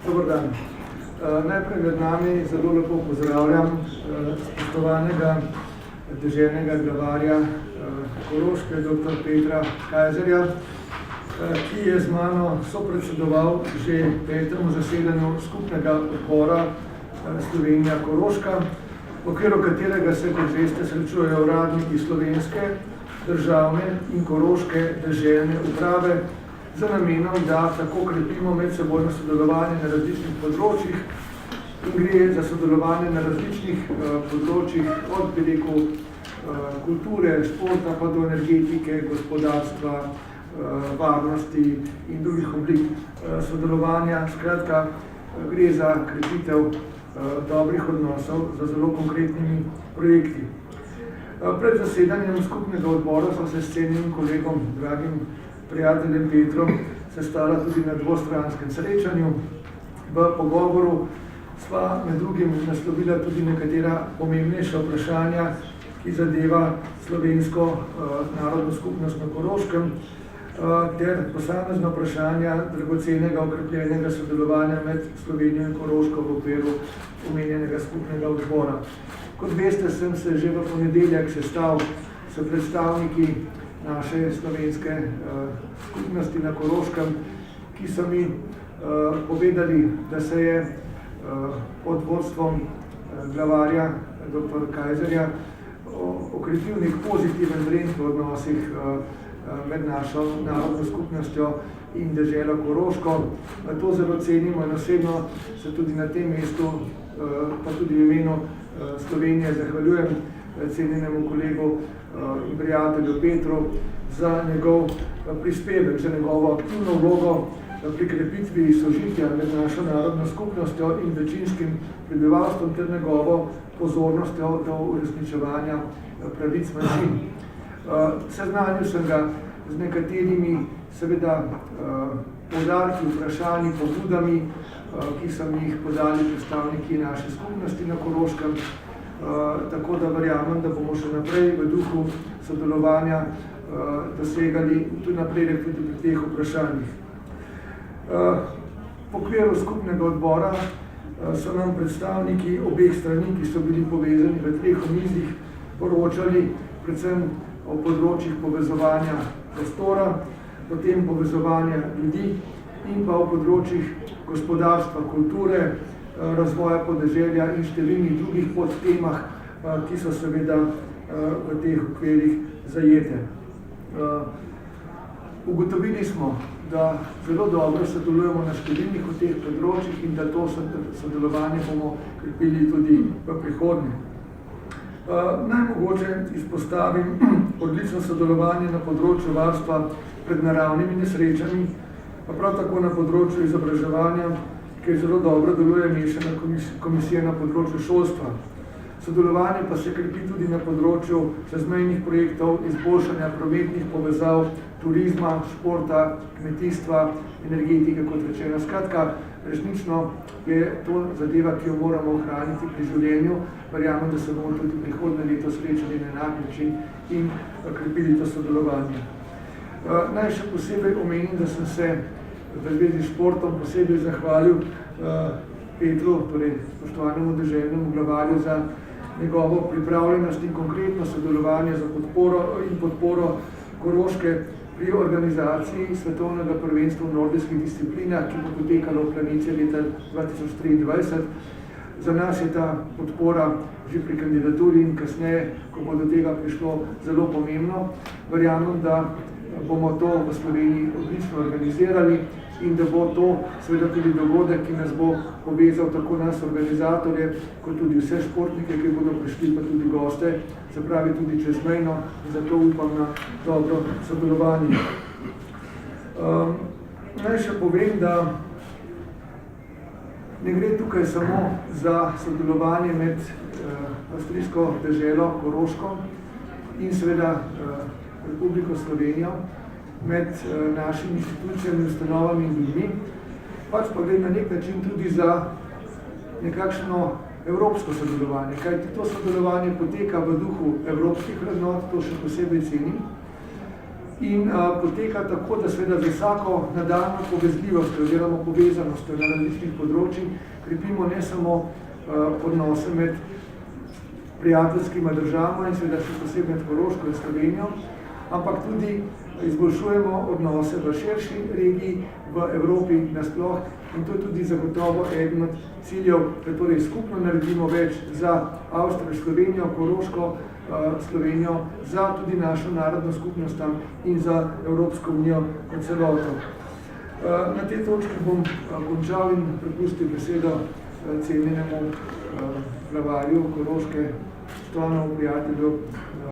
Dobar dan. Najprej med nami zelo lepo pozdravljam spoštovanega deželnega glavarja Koroške, dr. Petra Kajzerja, ki je z mano sopredsedoval že 5. zasedanju skupnega odbora Slovenija-Koroška, v okviru katerega se, kot veste, srečujejo uradniki slovenske, državne in koroške deželne uprave za namenom, da tako krepimo medsebojno sodelovanje na različnih področjih in gre za sodelovanje na različnih področjih od, bi rekel, kulture, športa pa do energetike, gospodarstva, varnosti in drugih oblik sodelovanja. Skratka, gre za krepitev dobrih odnosov za zelo konkretnimi projekti. Pred zasedanjem skupnega odbora smo se s cenjenim kolegom, dragim prijateljem Petrom, sestala tudi na dvostranskem srečanju. V pogovoru sva med drugim naslovila tudi nekatera pomembnejša vprašanja, ki zadeva slovensko narodno skupnost na Koroškem, ter posamezna vprašanja dragocenega okrepljenega sodelovanja med Slovenijo in Koroško v okviru omenjenega skupnega odbora. Kot veste, sem se že v ponedeljek sestal s predstavniki naše slovenske skupnosti na Koroškem, ki so mi povedali, da se je pod vodstvom glavarja dr. Kajzerja okrepil nek pozitiven trend v odnosih med našo narodno skupnostjo in deželo Koroško. To zelo cenimo in osebno se tudi na tem mestu, pa tudi v imenu Slovenije zahvaljujem cenjenemu kolegu in prijatelju Petru za njegov prispevek, za njegovo aktivno vlogo pri krepitvi sožitja med našo narodno skupnostjo in večinskim prebivalstvom ter njegovo pozornostjo do uresničevanja pravic manjšin. Seznanil sem ga z nekaterimi, seveda, poudarki, vprašanji, pobudami, ki so mi jih podali predstavniki naše skupnosti na Koroškem, tako da verjamem, da bomo še naprej v duhu sodelovanja dosegali tudi napredek tudi pri teh vprašanjih. V okviru skupnega odbora so nam predstavniki obeh strani, ki so bili povezani v 3 omizjih, poročali predvsem o področjih povezovanja prostora, potem povezovanja ljudi in pa o področjih gospodarstva, kulture, razvoja podeželja in številnih drugih podtemah, ki so seveda v teh okvirih zajete. Ugotovili smo, da zelo dobro sodelujemo na številnih v teh področjih in da to sodelovanje bomo krepili tudi v prihodnje. Najmogoče izpostavim odlično sodelovanje na področju varstva pred naravnimi nesrečami, pa prav tako na področju izobraževanja, kjer zelo dobro deluje mešana komisija na področju šolstva. Sodelovanje pa se krepi tudi na področju čezmejnih projektov, izboljšanja prometnih povezav, turizma, športa, kmetijstva, energetike, kot rečeno. Skratka, resnično je to zadeva, ki jo moramo ohraniti pri življenju. Verjamem, da se bomo tudi prihodnje leto srečali na enak način in krepili to sodelovanje. Naj še posebej omenim, da sem se v zvezi s športom posebej zahvalil Petru, torej spoštovanemu deželnemu glavarju, za njegovo pripravljenost in konkretno sodelovanje za podporo Koroške pri organizaciji svetovnega prvenstva v nordijskih disciplinah, ki bo potekalo v Planici leta 2023. Za nas je ta podpora že pri kandidaturi in kasneje, ko bo do tega prišlo, zelo pomembno. Verjamem, da bomo to v Sloveniji odlično organizirali in da bo to seveda tudi dogodek, ki nas bo povezal tako nas organizatorje, kot tudi vse športnike, ki bodo prišli, pa tudi goste, se pravi tudi čezmejno, zato upam na dobro sodelovanje. Naj še povem, da ne gre tukaj samo za sodelovanje med avstrijsko deželo Koroško in seveda Republiko Slovenijo, med našimi institucijami, ustanovami in ljudmi, pač pa gre na nek način tudi za nekakšno evropsko sodelovanje, kajti to sodelovanje poteka v duhu evropskih vrednot, to še posebej cenim, in poteka tako, da seveda za vsako nadaljno povezljivost oziroma povezanost na različnih področjih krepimo ne samo odnose med prijateljskima državama in seveda še posebej med Koroško in Slovenijo, ampak tudi izboljšujemo odnose v širši regiji, v Evropi nasploh, in to je tudi zagotovo eden od ciljev, da torej skupno naredimo več za Avstrijo, Slovenijo, Koroško, Slovenijo, za tudi našo narodno skupnost tam in za Evropsko unijo kot celoto. Na tej točki bom končal in prepustil besedo cenjenemu glavarju Koroške, spoštovanemu prijatelju